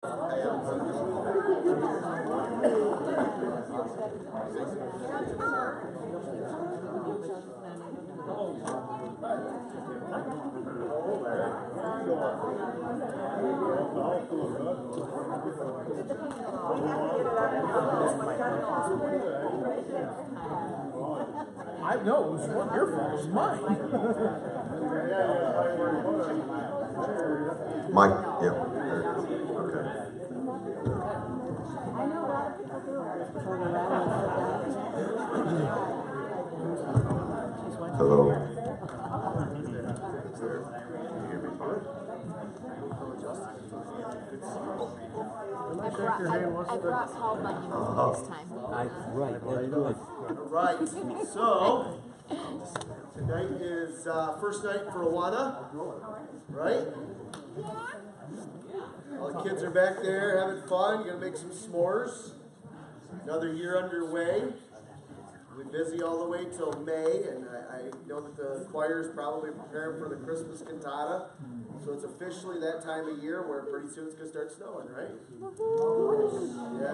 I know it was your fault. It was mine. Mike, yeah. Okay. I know a lot of people do it. Hello. I brought Paul Bunyan this time. Right, that's good. All right, so tonight is first night for Awana, right? All the kids are back there having fun. You're gonna make some s'mores. Another year underway. We'll be busy all the way till May, and I know that the choir is probably preparing for the Christmas cantata. So it's officially that time of year where pretty soon it's gonna start snowing, right? Yeah,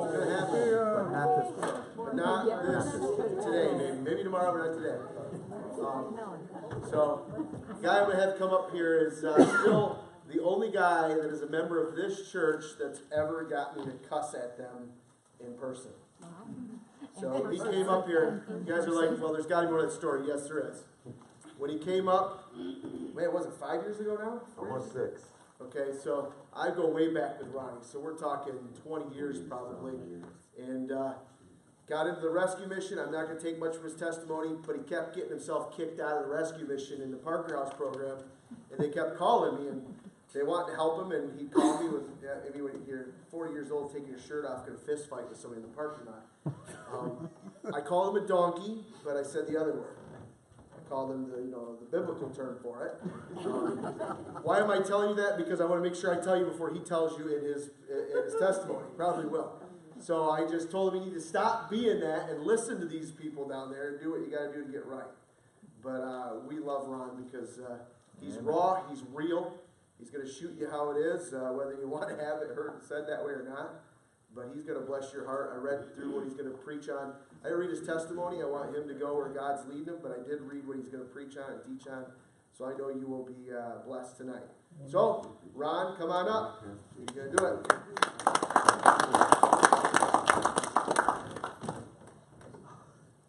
it's gonna happen. But not this today, maybe tomorrow, but not today. So, the guy I'm gonna have come up here is still the only guy that is a member of this church that's ever got me to cuss at them in person. So he came up here. You guys are like, well, there's got to be more to that story. Yes, there is. When he came up, man, was it 5 years ago now? Almost 6. Okay, so I go way back with Ronnie. So we're talking 20 years probably. And got into the rescue mission. I'm not going to take much from his testimony, but he kept getting himself kicked out of the rescue mission in the Parker House program. And they kept calling me, and they wanted to help him. And he'd call me with, maybe when you're 40 years old, taking your shirt off, going to fist fight with somebody in the parking lot. I called him a donkey, but I said the other word. Called him the biblical term for it. Why am I telling you that? Because I want to make sure I tell you before he tells you in his testimony. Probably will. So I just told him you need to stop being that and listen to these people down there and do what you got to do to get right. But we love Ron because he's raw, he's real. He's going to shoot you how it is, whether you want to have it heard said that way or not. But he's going to bless your heart. I read through what he's going to preach on. I didn't read his testimony. I want him to go where God's leading him. But I did read what he's going to preach on and teach on. So I know you will be blessed tonight. So, Ron, come on up. You're going to do it.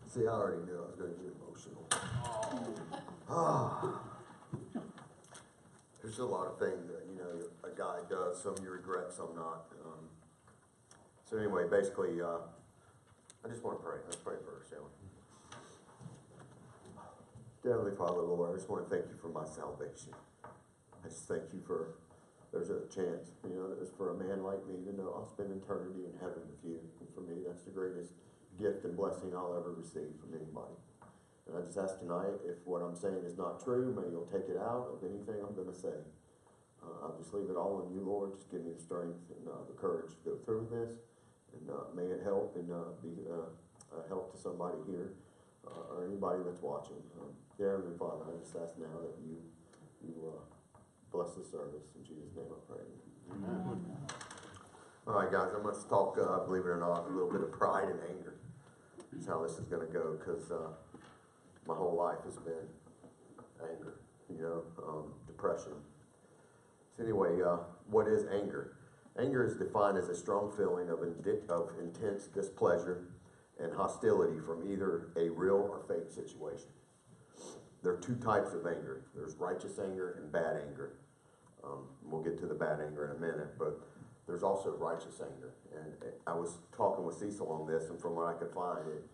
See, I already knew I was going to get emotional. There's a lot of things that, a guy does. Some you regret, some not. So anyway, basically, I just want to pray. Let's pray first, shall we? Dear Heavenly Father, Lord, I just want to thank you for my salvation. I just thank you for, there's a chance, that is for a man like me to know I'll spend eternity in heaven with you. And for me, that's the greatest gift and blessing I'll ever receive from anybody. And I just ask tonight, if what I'm saying is not true, may you'll take it out of anything I'm going to say. I'll just leave it all on you, Lord. Just give me the strength and the courage to go through this. And may it help and be a help to somebody here or anybody that's watching. Dear Heavenly Father, I just ask now that you bless the service. In Jesus' name I pray. Amen. All right, guys, I'm going to talk, believe it or not, a little bit of pride and anger. That's how this is going to go, because my whole life has been anger, depression. So anyway, what is anger? Anger is defined as a strong feeling of intense displeasure and hostility from either a real or fake situation. There are two types of anger. There's righteous anger and bad anger. We'll get to the bad anger in a minute, but there's also righteous anger. And I was talking with Cecil on this, and from what I could find,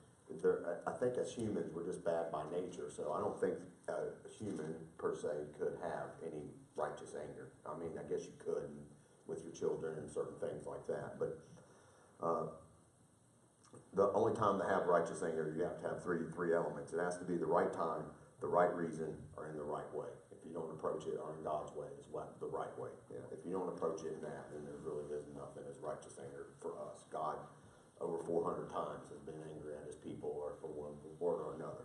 I think as humans, we're just bad by nature. So I don't think a human per se could have any righteous anger. I mean, I guess you could with your children and certain things like that. But the only time to have righteous anger, you have to have three elements. It has to be the right time, the right reason, or in the right way. If you don't approach it or in God's way, is what the right way. If you don't approach it in that, then there really is nothing as righteous anger for us. God, over 400 times, has been angry at his people or for one word or another.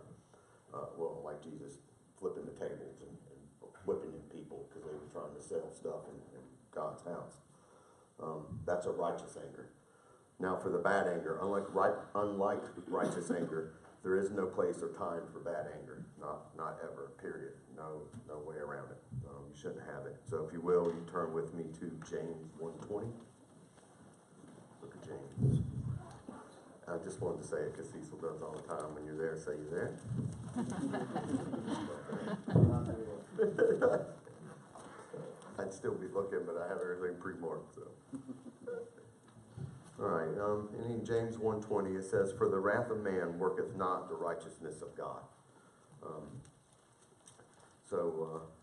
Like Jesus flipping the tables and whipping in people because they were trying to sell stuff in God's house. That's a righteous anger. Now for the bad anger, unlike righteous anger, there is no place or time for bad anger. Not ever, period. No way around it. You shouldn't have it. So if you will, you turn with me to James 1:20. Look at James. I just wanted to say it because Cecil does all the time. When you're there, say you're there. I'd still be looking, but I have everything pre-marked, so. All right, and in James 1:20, it says, "For the wrath of man worketh not the righteousness of God."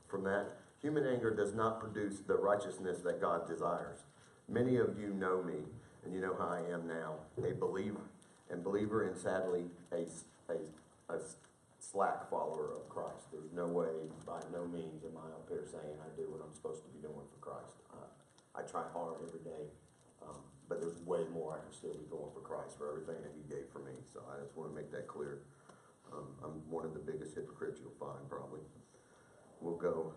From that, human anger does not produce the righteousness that God desires. Many of you know me, and you know how I am now, a believer, and sadly, a slack follower of Christ. There's no way, by no means, am I up here saying I do what I'm supposed to be doing for Christ. I try hard every day, but there's way more I can still be doing for Christ, for everything that He gave for me. So I just want to make that clear. I'm one of the biggest hypocrites you'll find, probably. We'll go.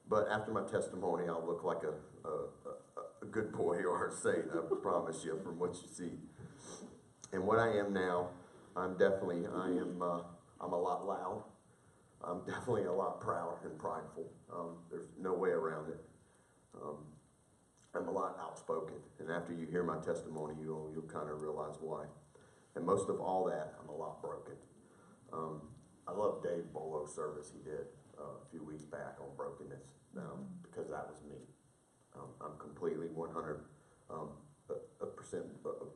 But after my testimony, I'll look like a good boy or a saint, I promise you, from what you see. And what I am now, I'm a lot loud. I'm definitely a lot proud and prideful. There's no way around it. I'm a lot outspoken. And after you hear my testimony, you'll kind of realize why. And most of all that, I'm a lot broken. I love Dave Bolo's service he did a few weeks back on brokenness, because that was me. I'm completely 100%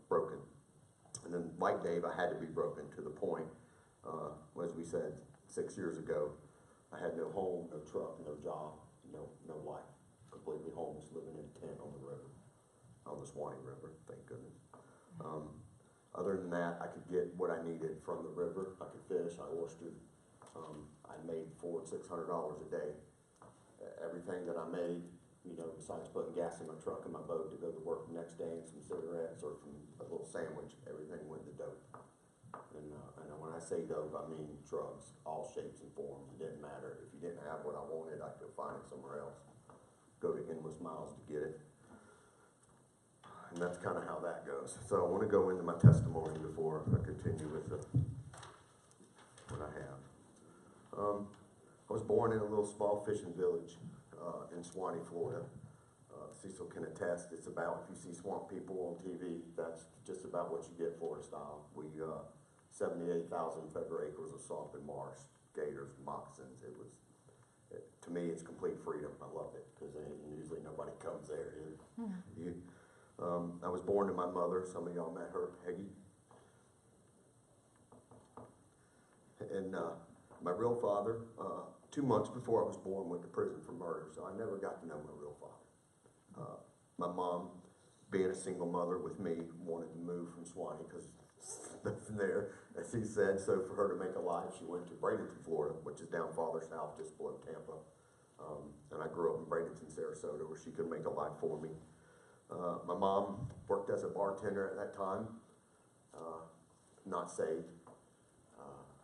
broken. And then, like Dave, I had to be broken to the point, as we said 6 years ago, I had no home, no truck, no job, no life. Completely homeless, living in a tent on the river, on the Swanee River, thank goodness. Other than that, I could get what I needed from the river. I could fish, I oystered. I made $400 to $600 a day. Everything that I made, besides putting gas in my truck and my boat to go to work the next day and some cigarettes or from a little sandwich, everything went to dope. And when I say dope, I mean drugs, all shapes and forms. It didn't matter. If you didn't have what I wanted, I could find it somewhere else. Go to endless miles to get it. And that's kind of how that goes. So I want to go into my testimony before I continue with what I have. I was born in a little small fishing village in Swanee, Florida. Cecil can attest. It's about, if you see swamp people on TV, that's just about what you get Florida style. 78,000 federal acres of swamp and marsh, gators, moccasins. To me, it's complete freedom. I love it because usually nobody comes there. I was born to my mother. Some of y'all met her, Peggy. And my real father, 2 months before I was born, went to prison for murder, so I never got to know my real father. My mom, being a single mother with me, wanted to move from Swanee because nothing there, as he said. So for her to make a life, she went to Bradenton, Florida, which is down farther south, just below Tampa. And I grew up in Bradenton, Sarasota, where she could make a life for me. My mom worked as a bartender at that time, not saved.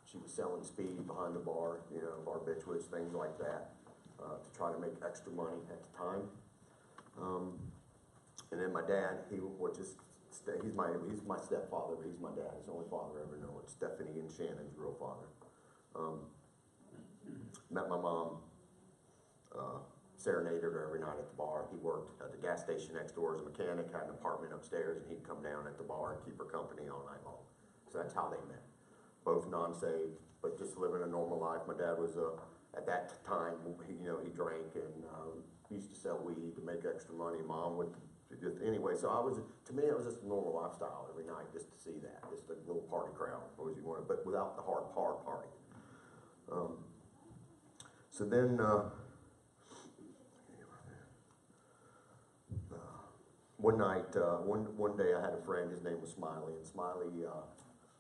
She was selling speed behind the bar, barbiturates, things like that, to try to make extra money at the time. And then my dad, he's my stepfather, but he's my dad. He's the only father I ever known. Stephanie and Shannon's real father. Met my mom, serenaded her every night at the bar. He worked at the gas station next door as a mechanic, had an apartment upstairs, and he'd come down at the bar and keep her company all night long. So that's how they met. Both non-saved, but just living a normal life. My dad was, at that time, he drank and used to sell weed to make extra money. Mom would, anyway, so to me, it was just a normal lifestyle every night, just to see that, just a little party crowd, as you wanted, but without the hard party. So then, one night, one day I had a friend, his name was Smiley, and Smiley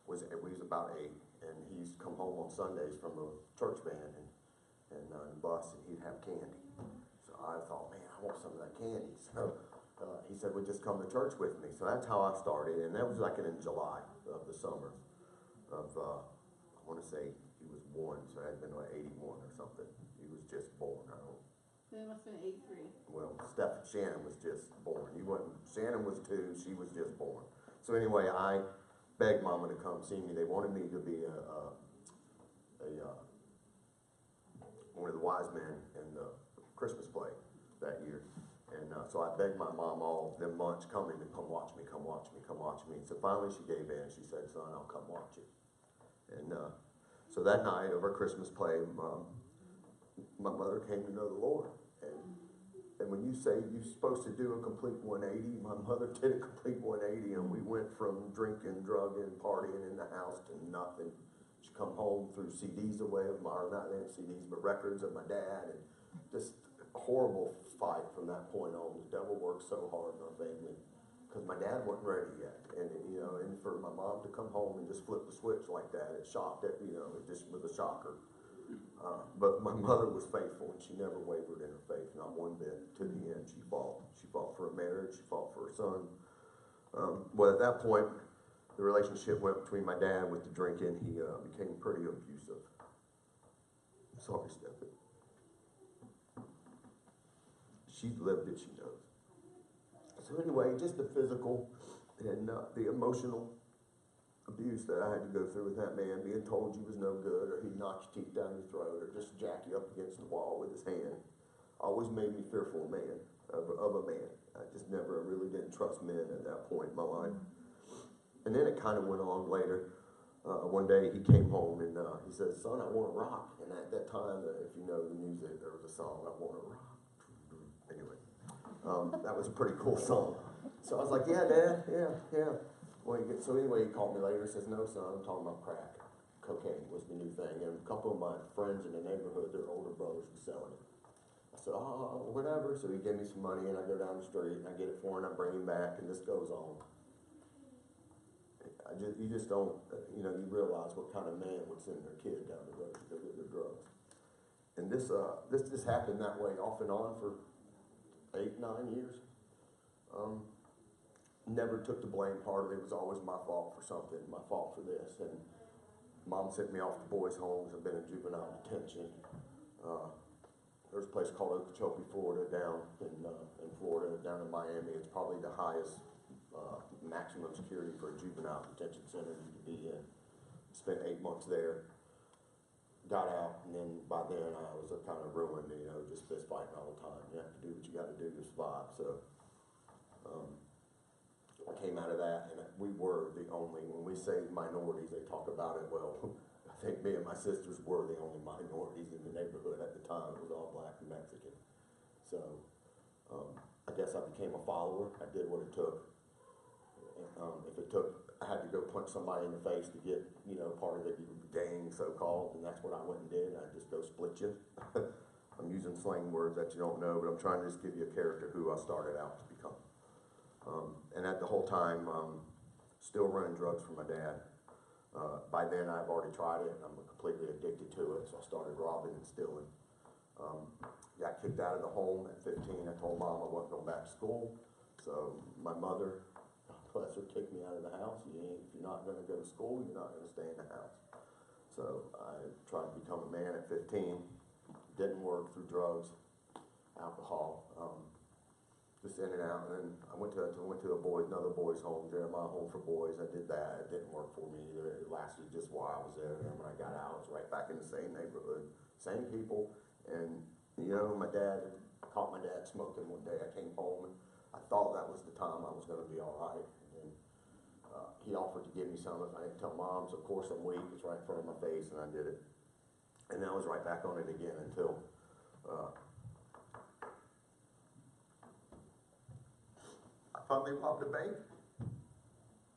was about 8, and he used to come home on Sundays from a church band and bus, and he'd have candy. So I thought, man, I want some of that candy. So he said, well, just come to church with me. So that's how I started, and that was like in July of the summer of, I want to say he was 1, so it had been like 81 or something. He was just born. Then it must have been 83. Well, Shannon was just born. Shannon was 2, she was just born. So anyway, I begged Mama to come see me. They wanted me to be one of the wise men in the Christmas play that year. And so I begged my mom all them months coming to come watch me, come watch me, come watch me. So finally she gave in. She said, son, I'll come watch you. And so that night of our Christmas play, my mother came to know the Lord. And when you say you're supposed to do a complete 180, my mother did a complete 180, and we went from drinking, drugging, partying in the house to nothing. She come home, threw CDs away of my, not CDs, but records of my dad, and just a horrible fight from that point on. The devil worked so hard in our family because my dad wasn't ready yet, and and for my mom to come home and just flip the switch like that, it shocked it. It just was a shocker. But my mother was faithful, and she never wavered in her faith, not one bit, to the end. She fought. She fought for a marriage. She fought for her son. Well, at that point, the relationship went between my dad with the drinking. He became pretty abusive. Sorry, Stephanie. She's lived it, she knows. So anyway, just the physical and the emotional abuse that I had to go through with that man, being told you was no good, or he'd knock your teeth down your throat, or just jack you up against the wall with his hand, always made me fearful of a man. I just never really didn't trust men at that point in my life. And then it kind of went on later. One day he came home and he said, son, I want to rock. And at that time, if you know the music, there was a song, I Want to Rock. Anyway, that was a pretty cool song. So I was like, yeah, Dad, yeah. Well, so anyway, he called me later and says, no, son, I'm talking about crack. Cocaine was the new thing. And a couple of my friends in the neighborhood, their older brothers were selling it. I said, oh, whatever. So he gave me some money, and I go down the street, and I get it for him, and I bring him back, and this goes on. You just don't, you realize what kind of man would send their kid down the road to go get their drugs. And this just happened that way off and on for 8, 9 years. Never took the blame part of it. It was always my fault for something, my fault for this. And Mom sent me off to boys' homes. I've been in juvenile detention. There's a place called Okeechobee, Florida, down in Florida, down in Miami. It's probably the highest maximum security for a juvenile detention center you could be in. Spent 8 months there. Got out, and then by then I was kind of ruined, just fist fighting all the time. You have to do what you got to do to survive. So I came out of that, and we were the only, when we say minorities, they talk about it, well, I think me and my sisters were the only minorities in the neighborhood at the time. It was all black and Mexican. So I guess I became a follower. I did what it took. If it took, I had to go punch somebody in the face to get, part of the gang, so-called, and that's what I went and did. I just go split you. I'm using slang words that you don't know, but I'm trying to just give you a character who I started out to become. And at the whole time, still running drugs for my dad. By then, I've already tried it, and I'm completely addicted to it, so I started robbing and stealing. Got kicked out of the home at 15. I told Mom I wasn't going back to school, so my mother, God bless her, kicked me out of the house. If you're not going to go to school, you're not going to stay in the house. So I tried to become a man at 15. Didn't work through drugs, alcohol. Just in and out, and then I went to another boys' home, Jeremiah Home for Boys. I did that. It didn't work for me either. It lasted just while I was there, and when I got out, I was right back in the same neighborhood, same people. And my dad caught my dad smoking one day. I came home, and I thought that was the time I was going to be all right. And he offered to give me some if I didn't tell Mom. So of course I'm weak. It's right in front of my face, and I did it. And then I was right back on it again until. Finally robbed a bank,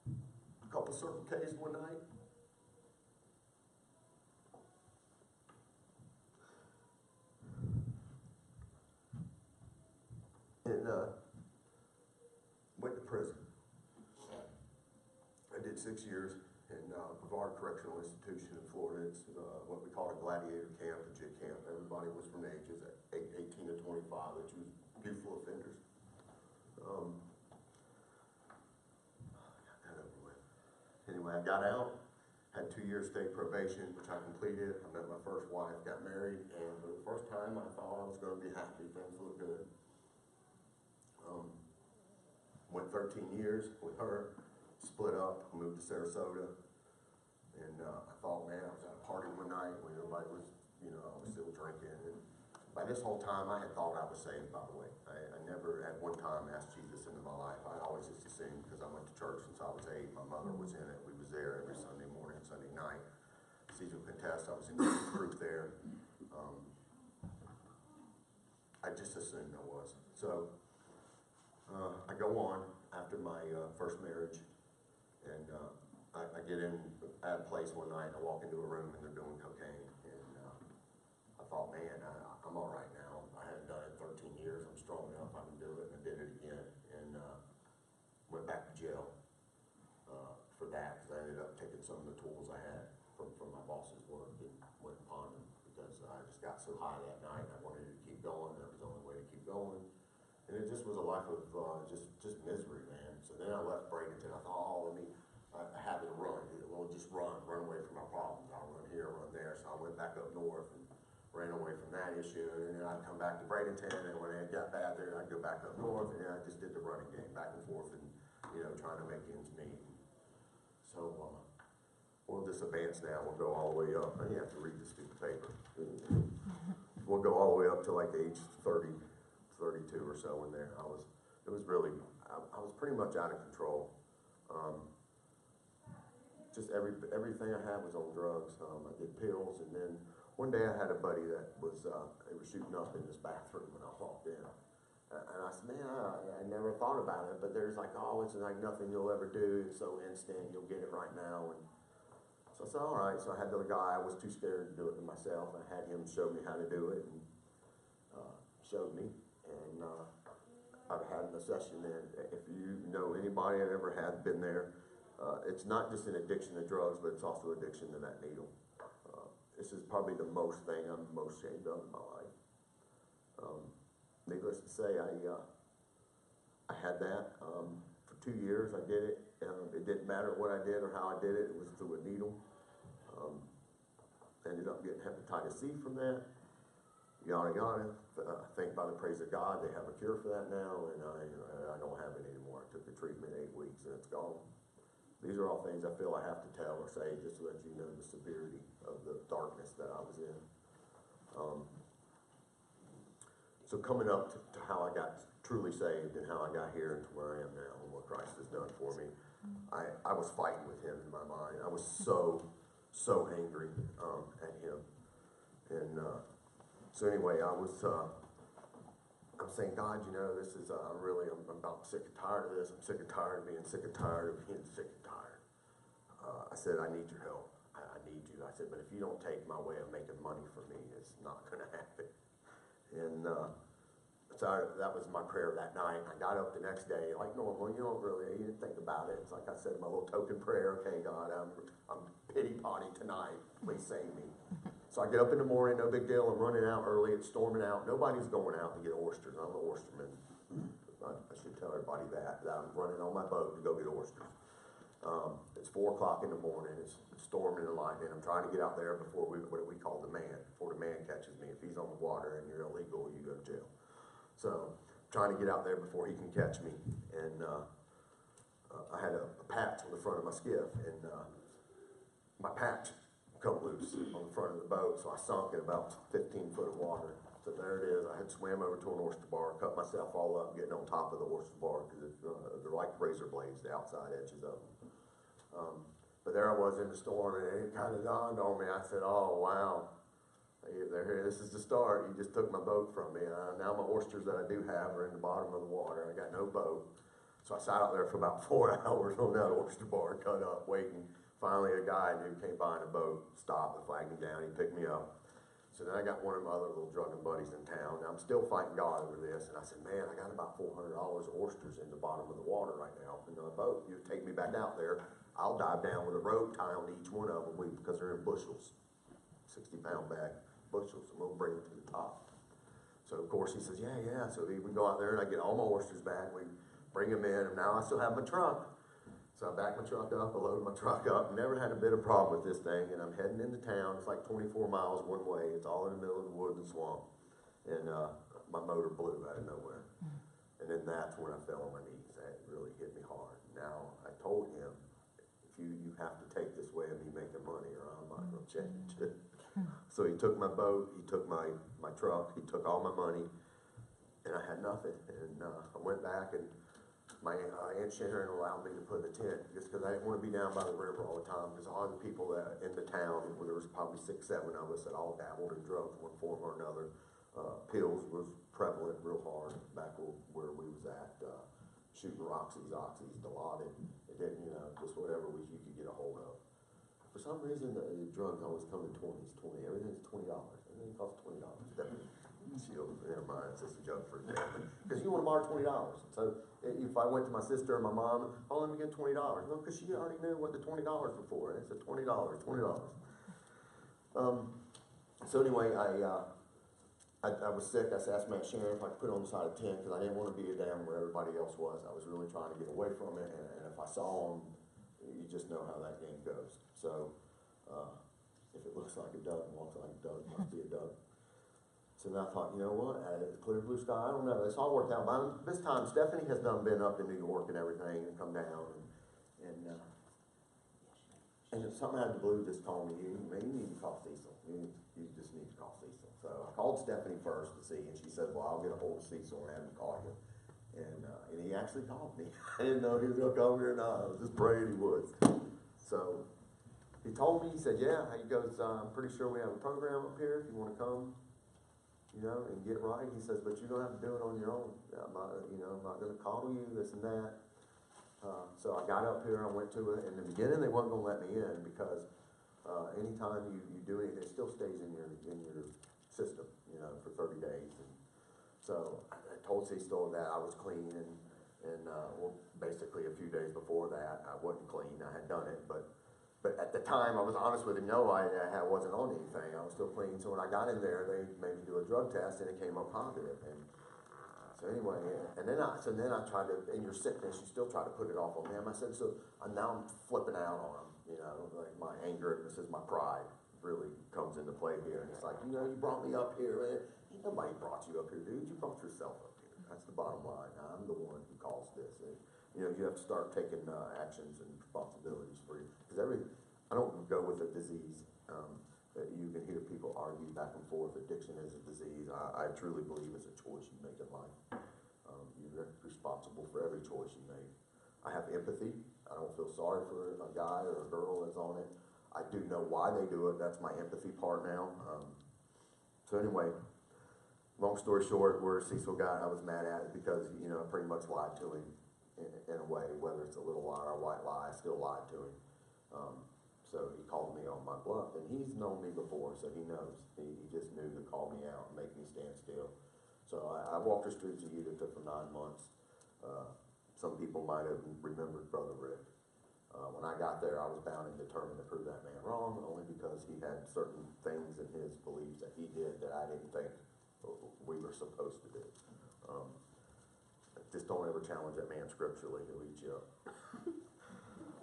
a couple Circle K's one night. And went to prison. I did 6 years in Brevard Correctional Institution in Florida. It's what we call a gladiator camp, a JIT camp. Everybody was from the ages at 18 to 25, which was youthful offenders. Anyway, I got out, had had 2 years state probation, which I completed. I met my first wife, got married, and for the first time I thought I was going to be happy. Things looked good. Went 13 years with her, split up, moved to Sarasota, and I thought, man, I was at a party one night when everybody was, I was still drinking, and by this whole time I had thought I was saved, by the way. I never at one time asked Jesus into my life. I always just assumed, because I went to church since I was 8, my mother was in it, we was there every Sunday morning, Sunday night. Caesar contest, I was in the group there. I just assumed I was. So, I go on after my first marriage, and I get in at a place one night, and I walk into a room, and they're doing cocaine, and I thought, man, I'm all right now. I hadn't done it in 13 years. I'm strong enough. I can do it, and I did it again, and went back to jail for that, because I ended up taking some of the tools I had from my boss's work and went and pawned them, because I just got so high that night, I wanted to keep going. That was the only way to keep going. And it just was a life of just misery, man. So then I left Bradenton. I thought, I had to run. Well, just run away from my problems. I'll run here, run there. So I went back up north and ran away from that issue. And then I'd come back to Bradenton, and when it got bad there, I'd go back up north, and I just did the running game back and forth, and trying to make ends meet. So we'll just advance now. We'll go all the way up. You have to read the stupid paper. We'll go all the way up to like age 30. 32 or so in there. I was pretty much out of control. Just everything I had was on drugs. I did pills, and then one day I had a buddy that was, they were shooting up in this bathroom when I walked in. And I said, man, I never thought about it, but there's like, it's like nothing you'll ever do. It's so instant, you'll get it right now. And so I said, all right. So I had the guy, I was too scared to do it myself. I had him show me how to do it, and showed me. And I've had a session there. If you know anybody that ever has been there, it's not just an addiction to drugs, but it's also addiction to that needle. This is probably the most thing I'm most ashamed of in my life. Needless to say, I had that for 2 years. I did it. It didn't matter what I did or how I did it. It was through a needle. Ended up getting hepatitis C from that. Yada yada. I think by the praise of God, they have a cure for that now, and I don't have it anymore. I took the treatment 8 weeks, and it's gone. These are all things I feel I have to tell or say just to let you know the severity of the darkness that I was in. So coming up to how I got truly saved and how I got here and to where I am now and what Christ has done for me, I was fighting with him in my mind. I was so angry at him, and so anyway, I'm saying, God, this is, I'm about sick and tired of this. I'm sick and tired of being sick and tired of being sick and tired. I said, I need your help. I need you. I said, but if you don't take my way of making money for me, it's not going to happen. And so that was my prayer that night. I got up the next day, like normal. You didn't think about it. It's like I said, my little token prayer. Okay, God, I'm pity potty tonight. Please save me. So I get up in the morning, no big deal. I'm running out early. It's storming out. Nobody's going out to get oysters. I'm an oysterman. I should tell everybody that I'm running on my boat to go get oysters. It's 4 o'clock in the morning. It's storming and lightning. I'm trying to get out there before what we call the man, before the man catches me. If he's on the water and you're illegal, you go to jail. So I'm trying to get out there before he can catch me. And I had a patch on the front of my skiff, and my patch come loose on the front of the boat, so I sunk in about 15 foot of water. So there it is. I had swam over to an oyster bar, cut myself all up, getting on top of the oyster bar, because they're like razor blades, the outside edges of them. But there I was in the storm, and it kind of dawned on me. I said, oh, wow. This is the start. You just took my boat from me. Now my oysters that I do have are in the bottom of the water. I got no boat. So I sat out there for about 4 hours on that oyster bar, cut up, waiting. Finally, a guy who came by in a boat stopped and flagged me down. He picked me up. So then I got one of my other little drugging buddies in town. And I'm still fighting God over this. And I said, man, I got about $400 of oysters in the bottom of the water right now in the boat. You take me back out there. I'll dive down with a rope tie on each one of them because they're in bushels, 60-pound bag bushels, and we'll bring them to the top. So of course he says, yeah. So we go out there, and I get all my oysters back. We bring them in, and now I still have my truck. So I backed my truck up, I loaded my truck up, never had a bit of problem with this thing, and I'm heading into town. It's like 24 miles one way. It's all in the middle of the woods and swamp. And my motor blew out of nowhere. And then that's when I fell on my knees. That really hit me hard. Now, I told him, you have to take this way of me making money or I'm not going to change it. So he took my boat, he took my truck, he took all my money, and I had nothing. And I went back, and my Aunt Sharon allowed me to put a tent just because I didn't want to be down by the river all the time, because all the people that in the town, where there was probably 6, 7 of us that all dabbled in drugs in one form or another. Pills was prevalent real hard back where we was at, shooting Roxy's, Oxys, Dilaudid. It didn't, just whatever you could get a hold of. For some reason, the drugs always come in 20s, everything's $20. Everything costs $20. Never mind, it's just a joke for a second. Because you want to borrow $20. So if I went to my sister or my mom, oh, let me get $20. No, because she already knew what the $20 were for. And it's a $20. So anyway, I was sick. I asked Matt Sharon if I could put it on the side of the tent because I didn't want to be down where everybody else was. I was really trying to get away from it. And if I saw them, you just know how that game goes. So if it looks like a duck and walks like a duck, it must be a duck. So then I thought, you know what, clear blue sky, I don't know. It's all worked out. By this time, Stephanie has been up in New York and everything and come down. And if something out of the blue just called me, you need to call Cecil. You just need to call Cecil. So I called Stephanie first to see, and she said, well, I'll get a hold of Cecil and have him call you. And he actually called me. I didn't know he was going to call me or not. I was just praying he would. So he told me, he said, yeah. He goes, I'm pretty sure we have a program up here if you want to come, and get right. He says, but you're going to have to do it on your own. I'm not going to call you, this and that. So I got up here, I went to it. In the beginning, they wasn't going to let me in because anytime you do anything, it still stays in your system, for 30 days. And so I told Cecil that I was clean, and basically a few days before that, I wasn't clean. I had done it, but at the time, I was honest with him. No, I wasn't on anything. I was still clean. So when I got in there, they made me do a drug test, and it came up positive. And so anyway, and then I tried to, in your sickness, you still try to put it off on them. I said, so now I'm flipping out on them, like my anger, this is my pride really comes into play here. And it's like, you brought me up here, and nobody brought you up here, dude. You brought yourself up here. That's the bottom line. I'm the one who caused this. And, you have to start taking actions and responsibilities for you. Because I don't go with a disease. You can hear people argue back and forth. Addiction is a disease. I truly believe it's a choice you make in life. You're responsible for every choice you make. I have empathy. I don't feel sorry for a guy or a girl that's on it. I do know why they do it. That's my empathy part now. So anyway, long story short, where Cecil got, I was mad at it because, I pretty much lied to him in a way, whether it's a little lie or a white lie, I still lied to him. So he called me on my bluff, and he's known me before, so he knows. He just knew to call me out and make me stand still. So I walked the streets of Utica for 9 months. Some people might have remembered Brother Rick. When I got there, I was bound and determined to prove that man wrong, only because he had certain things in his beliefs that he did that I didn't think we were supposed to do. Just don't ever challenge that man scripturally, he'll eat you up.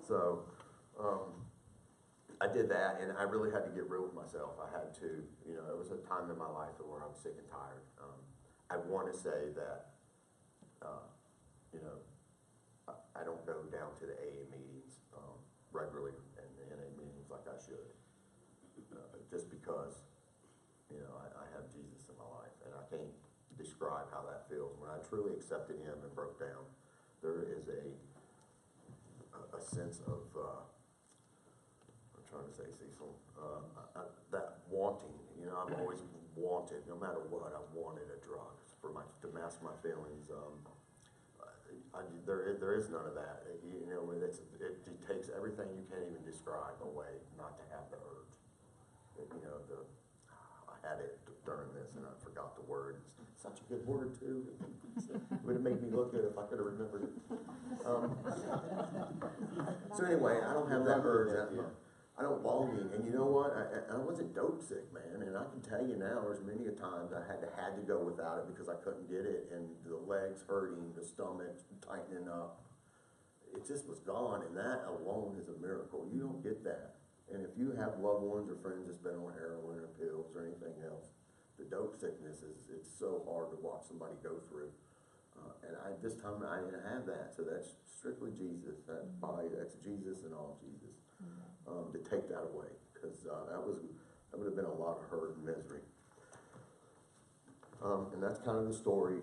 So, I did that, and I really had to get real with myself. I had to, it was a time in my life where I was sick and tired. I want to say that, I don't go down to the AA meetings regularly and NA meetings like I should, just because, I have Jesus in my life, and I can't describe how that feels. When I truly accepted Him and broke down, there is a sense of, I'm trying to say, Cecil, that wanting, I've always wanted, no matter what, I've wanted a drug to mask my feelings. There is none of that. It takes everything you can't even describe away not to have the urge. I had it during this and I forgot the word. It's such a good word too. It would have made me look good if I could have remembered it. So anyway, I don't have that urge. I don't longing. And you know what? I wasn't dope sick, man. And I can tell you now, there's many a times I had to go without it because I couldn't get it. And the legs hurting, the stomach tightening up. it just was gone, and that alone is a miracle. You don't get that. And if you have loved ones or friends that's been on heroin or pills or anything else, the dope sickness it's so hard to watch somebody go through. And this time I didn't have that, so that's strictly Jesus. That's Jesus and all Jesus. To take that away, because that would have been a lot of hurt and misery. And that's kind of the story.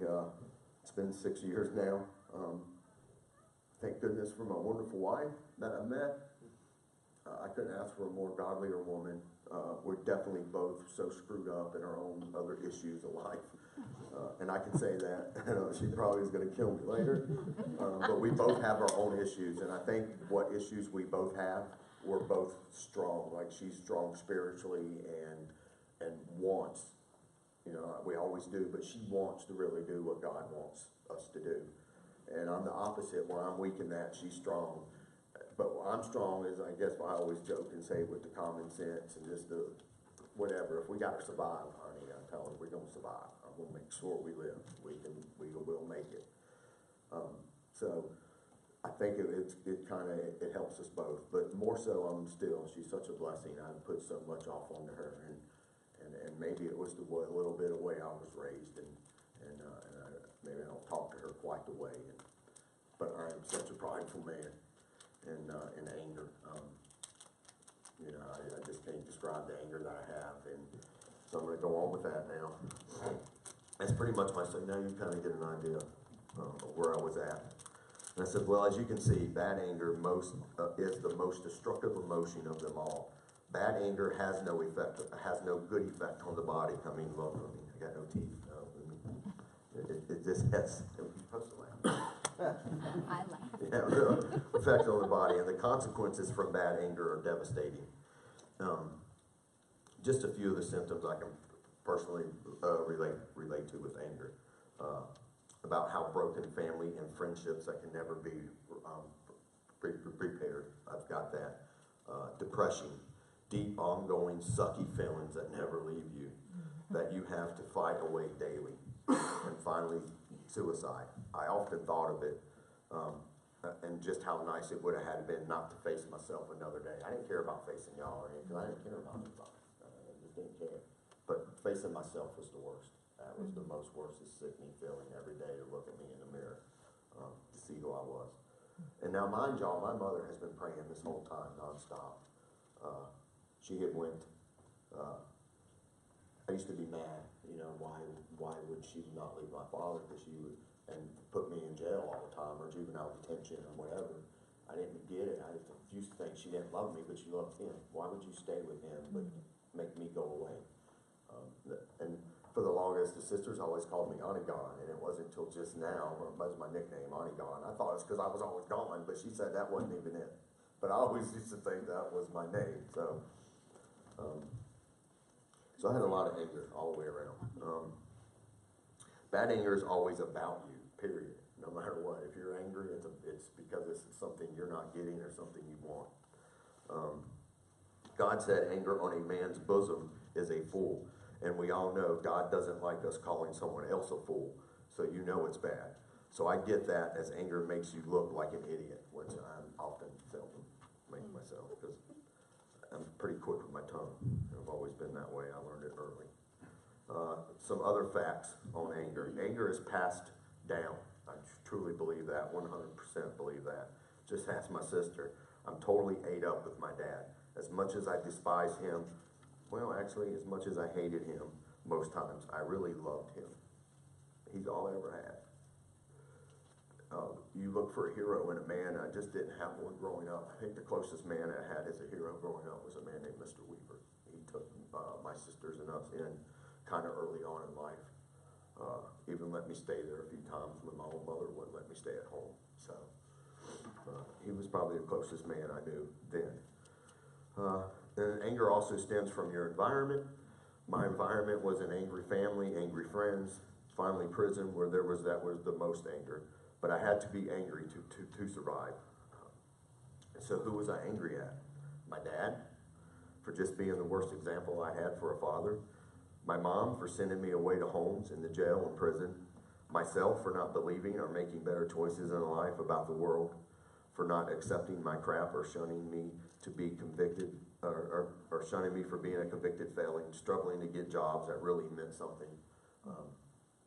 It's been 6 years now. Thank goodness for my wonderful wife that I met. I couldn't ask for a more godlier woman. We're definitely both so screwed up in our own other issues of life. And I can say that. She probably is going to kill me later. But we both have our own issues. And I think what issues we both have, we're both strong. Like, she's strong spiritually and wants, we always do, but she wants to really do what God wants us to do. And I'm the opposite, where I'm weak in that, she's strong. But what I'm strong is, I guess I always joke and say, with the common sense and just the whatever. If we got to survive, honey, I tell her we're going to survive. I'm going to make sure we live. We will make it. So I think it helps us both. But more so, she's such a blessing. I put so much off onto her, and maybe it was a little bit of the way I was raised, and maybe I don't talk to her quite the way. But I am such a prideful man. And anger. I just can't describe the anger that I have, and so I'm going to go on with that now. That's pretty much my story. Now you kind of get an idea of where I was at. And I said, well, as you can see, bad anger is the most destructive emotion of them all. Bad anger has no good effect on the body. I mean, look, I got no teeth. It just has. You're supposed to laugh. I laugh. Yeah, real effect on the body, and the consequences from bad anger are devastating. Just a few of the symptoms I can personally relate to with anger. About how broken family and friendships that can never be repaired. I've got that. Depression, deep, ongoing, sucky feelings that never leave you, that you have to fight away daily. And finally, suicide. I often thought of it, and just how nice it would have had been not to face myself another day. I didn't care about facing y'all or anything, because I didn't care about anybody. I just didn't care. But facing myself was the worst. That was the most worst, sickening feeling every day, to look at me in the mirror, to see who I was. And now, mind y'all, my mother has been praying this whole time, nonstop. She had went, I used to be mad, why would she not leave my father? Because she would, and put me in jail all the time, or juvenile detention, or whatever. I didn't get it. I used to think she didn't love me, but she loved him. Why would you stay with him, but make me go away? And for the longest, the sisters always called me Onigon, and it wasn't until just now, or that was my nickname, Onigon. I thought it was because I was always gone, but she said that wasn't even it. But I always used to think that was my name, so I had a lot of anger all the way around. Bad anger is always about you, period. No matter what. If you're angry, it's because it's something you're not getting or something you want. God said anger on a man's bosom is a fool. And we all know God doesn't like us calling someone else a fool. So you know it's bad. So I get that, as anger makes you look like an idiot, which I often seldom make myself, because I'm pretty quick with my tongue. I've always been that way. I learned it early. Some other facts on anger. Anger is passed down. I truly believe that, 100% believe that. Just ask my sister. I'm totally ate up with my dad. As much as I despise him, well, actually, as much as I hated him, most times, I really loved him. He's all I ever had. You look for a hero in a man. I just didn't have one growing up. I think the closest man I had as a hero growing up was a man named Mr. Weaver. He took my sisters and us in kind of early on in life. Even let me stay there a few times when my own mother wouldn't let me stay at home. So he was probably the closest man I knew then. And anger also stems from your environment. My environment was an angry family, angry friends, finally prison, where that was the most anger. But I had to be angry to survive. So who was I angry at? My dad, for just being the worst example I had for a father. My mom, for sending me away to homes, in the jail and prison. Myself, for not believing or making better choices in life about the world. for not accepting my crap or shunning me to be convicted, or shunning me for being a convicted felon, struggling to get jobs that really meant something.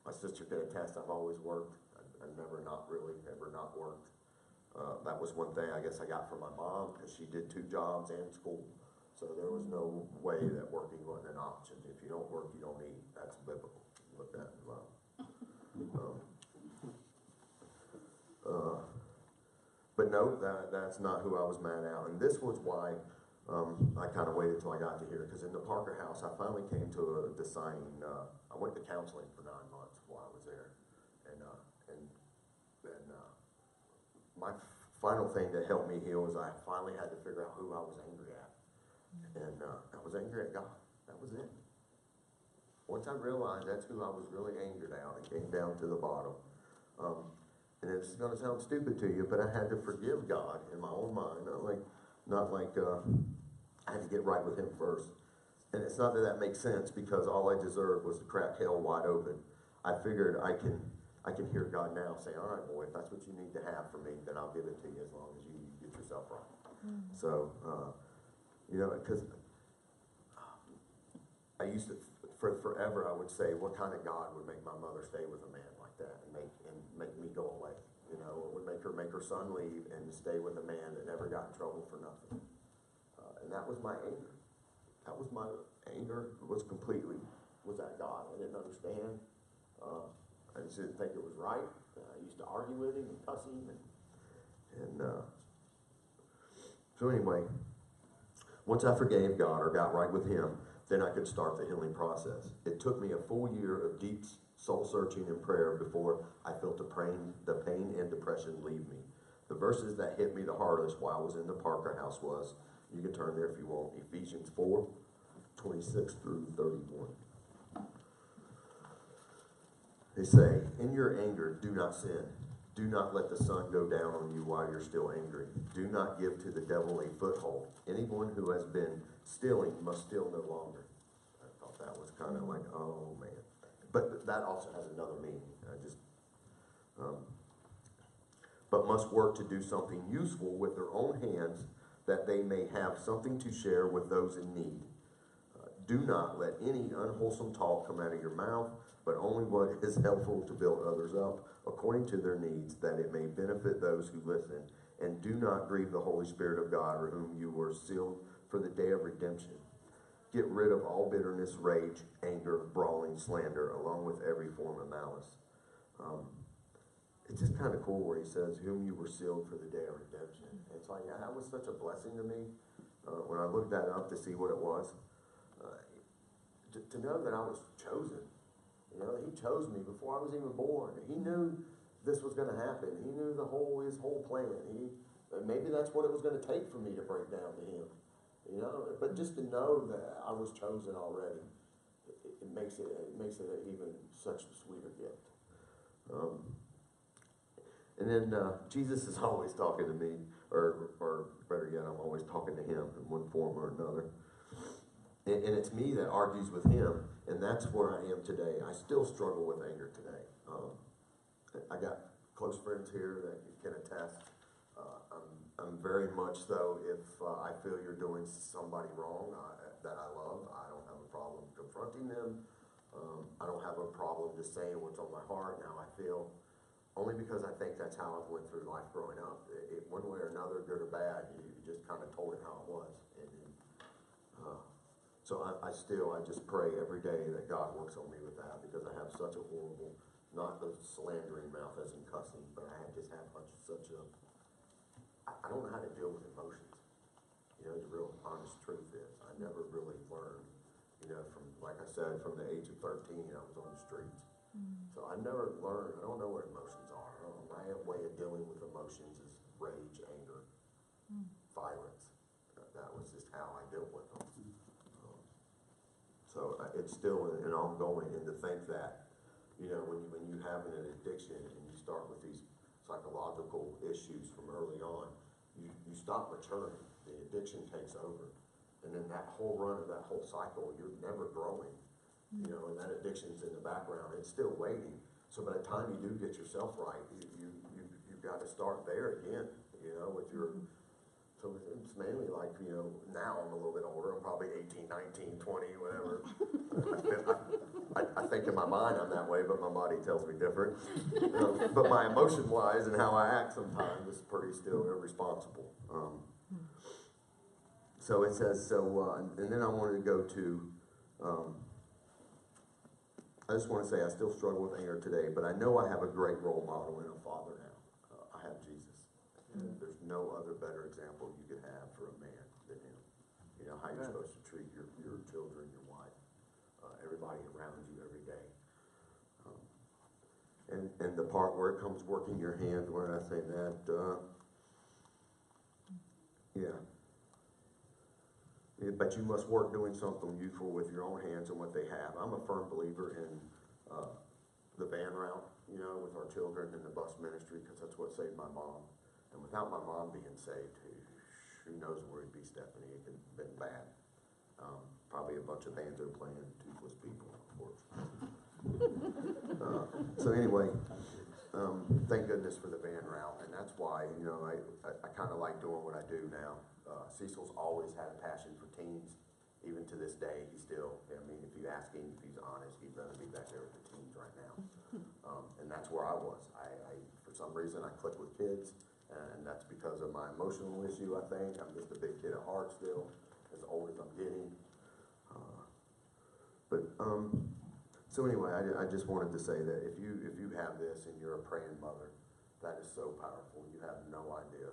My sister could attest, I've always worked. I've never not really, ever not worked. That was one thing I guess I got from my mom, because she did 2 jobs and school. So there was no way that working wasn't an option. If you don't work, you don't eat. That's biblical. Look that in love. But no, that's not who I was mad at. And this was why I kind of waited till I got to here, because in the Parker house, I finally came to a deciding. I went to counseling for 9 months while I was there, and my final thing that helped me heal is I finally had to figure out who I was angry at, and I was angry at God. That was it. Once I realized that's who I was really angered at, it came down to the bottom. And it's going to sound stupid to you, but I had to forgive God in my own mind, not like I had to get right with Him first. And it's not that that makes sense, because all I deserved was to crack hell wide open. I figured I can hear God now say, all right, boy, if that's what you need to have from me, then I'll give it to you as long as you get yourself right. So, because I used to, for forever, I would say, what kind of God would make my mother stay with a man like that and make me go away? You know, it would make her son leave and stay with a man that never got in trouble for nothing. And that was my anger. That was my anger, was at God. I didn't understand. I just didn't think it was right. I used to argue with him and cuss him. So anyway, once I forgave God or got right with Him, then I could start the healing process. It took me a full year of deep soul searching and prayer before I felt the pain and depression leave me. The verses that hit me the hardest while I was in the Parker house was, you can turn there if you want, Ephesians 4:26 through 31. They say, in your anger, do not sin. Do not let the sun go down on you while you're still angry. Do not give to the devil a foothold. Anyone who has been stealing must steal no longer. I thought that was kind of like, oh man. But that also has another meaning. But must work to do something useful with their own hands, that they may have something to share with those in need. Do not let any unwholesome talk come out of your mouth, but only what is helpful to build others up according to their needs, that it may benefit those who listen. And do not grieve the Holy Spirit of God, for whom you were sealed for the day of redemption. Get rid of all bitterness, rage, anger, brawling, slander, along with every form of malice. It's just kind of cool where he says, whom you were sealed for the day of redemption. And it's like, that was such a blessing to me when I looked that up to see what it was. To know that I was chosen. You know, He chose me before I was even born. He knew this was going to happen. He knew his whole plan. Maybe that's what it was going to take for me to break down to Him. You know, but just to know that I was chosen already, it makes it even such a sweeter gift. And then Jesus is always talking to me, or better yet, I'm always talking to Him in one form or another. And it's me that argues with Him, and that's where I am today. I still struggle with anger today. I got close friends here that can attest. I'm very much though, if I feel you're doing somebody wrong that I love, I don't have a problem confronting them. I don't have a problem just saying what's on my heart and how I feel, only because I think that's how I went through life growing up. One way or another, good or bad, you just kind of told it how it was. So I just pray every day that God works on me with that, because I have such a horrible, not the slandering mouth as in cussing, but I just have such a, I don't know how to deal with emotions. You know, the real honest truth is, I never really learned, you know, from, like I said, from the age of 13, I was on the streets. So I never learned, I don't know what emotions are. My way of dealing with emotions is rage, anger, violence. That was just how I dealt with them. So it's still an ongoing, and to think that, you know, when you have an addiction and you start with these psychological issues from early on, you stop maturing. The addiction takes over. And then that whole run of that whole cycle, you're never growing. You know, and that addiction's in the background. It's still waiting. So by the time you do get yourself right, you've got to start there again. you know, with your, so it's mainly like, you know, now I'm a little bit older, I'm probably 18, 19, 20, whatever. I think in my mind I'm that way, but my body tells me different. But my emotion-wise and how I act sometimes is pretty still irresponsible. So it says, and then I wanted to go to, I just want to say I still struggle with anger today, but I know I have a great role model in a father now. I have Jesus. And there's no other better example you could have for a man than him. You know, how you're supposed to treat your children, your wife, everybody around you every day. And the part where it comes working your hands, where did I say that? Yeah. But you must work doing something useful with your own hands and what they have. I'm a firm believer in the van route, you know, with our children and the bus ministry, because that's what saved my mom. And without my mom being saved, who knows where we'd be, Stephanie? It could have been bad. Probably a bunch of banjo playing, toothless people, of course. So anyway, thank goodness for the van route, and that's why, you know, I kind of like doing what I do now. Cecil's always had a passion for teens, even to this day. He still, I mean, if you ask him, if he's honest, he'd rather be back there with the teens right now. And that's where I was. I for some reason, I click with kids, and that's because of my emotional issue, I think. I'm just a big kid at heart still, as old as I'm getting. So anyway, I just wanted to say that if you have this and you're a praying mother, that is so powerful. You have no idea.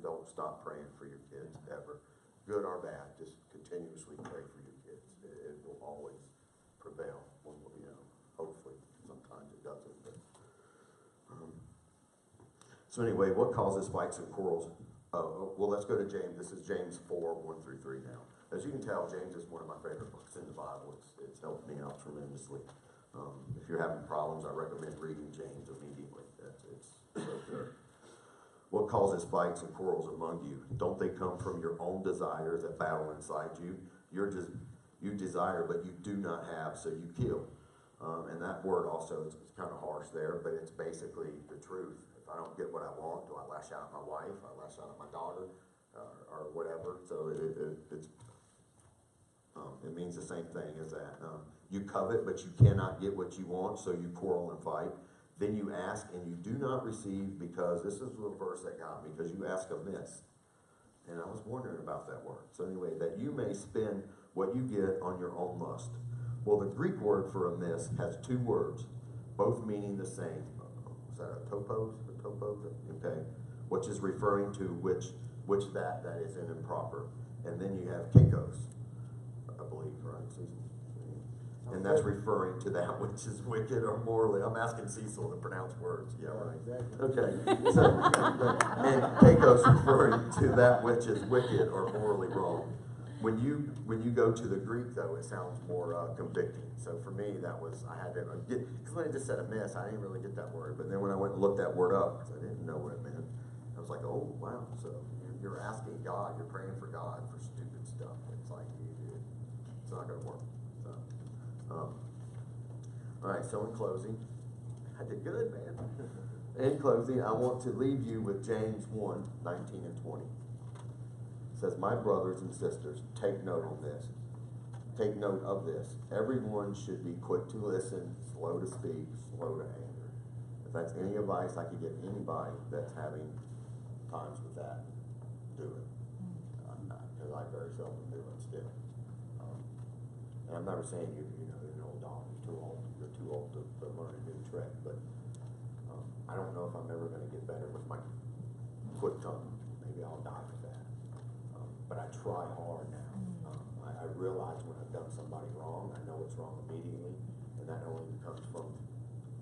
Don't stop praying for your kids ever, good or bad. Just continuously pray for your kids. It will always prevail. When, you know, hopefully, sometimes it doesn't. But, so anyway, what causes fights and quarrels? Well, let's go to James. This is James 4:1-3 now. As you can tell, James is one of my favorite books in the Bible. It's helped me out tremendously. If you're having problems, I recommend reading James immediately. It's so good. What causes fights and quarrels among you? Don't they come from your own desires that battle inside you? You desire, but you do not have, so you kill. And that word also is kind of harsh there, but it's basically the truth. If I don't get what I want, do I lash out at my wife? I lash out at my daughter, or whatever. So it means the same thing as that. You covet, but you cannot get what you want, so you quarrel and fight. Then you ask, and you do not receive, because this is the verse that got me, because you ask amiss. And I was wondering about that word. So anyway, that you may spend what you get on your own lust. Well, the Greek word for amiss has two words, both meaning the same. Is that a topos? Okay. Which is referring to which that is in improper. And then you have kekos, I believe, right, Susan? And that's referring to that which is wicked or morally. I'm asking Cecil to pronounce words. Yeah, right. Exactly. Okay. So, and kekos referring to that which is wicked or morally wrong. When you go to the Greek, though, it sounds more convicting. So for me, that was, I had to get, because when I just said amiss, I didn't really get that word. But then when I went and looked that word up, because I didn't know what it meant, I was like, oh, wow. So you're asking God, you're praying for God for stupid stuff. It's like, it's not going to work. So, all right, so in closing, I did good, man. In closing, I want to leave you with James 1:19 and 20. It says, my brothers and sisters, take note on this. Take note of this. Everyone should be quick to listen, slow to speak, slow to anger. If that's any advice I could give anybody that's having times with that, do it. Because I very seldom do it still. And I'm never saying you're an old dog, you're too old to learn a new trick, but I don't know if I'm ever going to get better with my quick tongue. Maybe I'll die with that. But I try hard now. I realize when I've done somebody wrong, I know it's wrong immediately, and that only comes from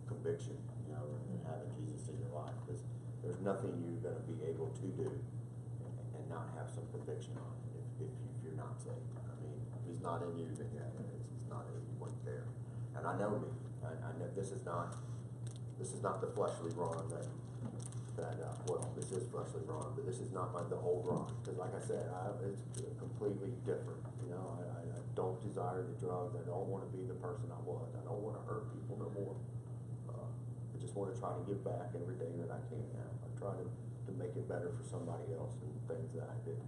conviction, and having Jesus in your life, because there's nothing you're going to be able to do and not have some conviction on it if you're not saved. I mean, if he's not in you, then yeah, it's not in you, wasn't there. And I know me. I know this is not the fleshly Ron well, this is fleshly Ron, but this is not the old Ron. Because like I said, it's completely different. I don't desire the drugs. I don't want to be the person I was. I don't want to hurt people no more. just want to try to give back every day that I can now. I try to make it better for somebody else and things that I did.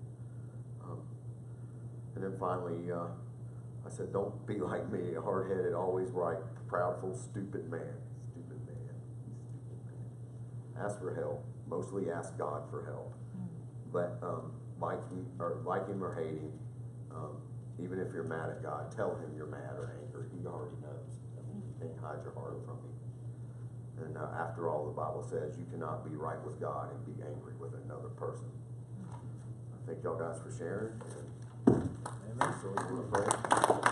And then finally, I said, don't be like me, a hard-headed, always right, proudful, stupid man. Stupid man. Stupid man. Ask for help. Mostly ask God for help. But like him or hate him, even if you're mad at God, tell him you're mad or angry. He already knows. I mean, you can't hide your heart from him. And after all, the Bible says you cannot be right with God and be angry with another person. I thank y'all guys for sharing. And Amen. so we want to pray.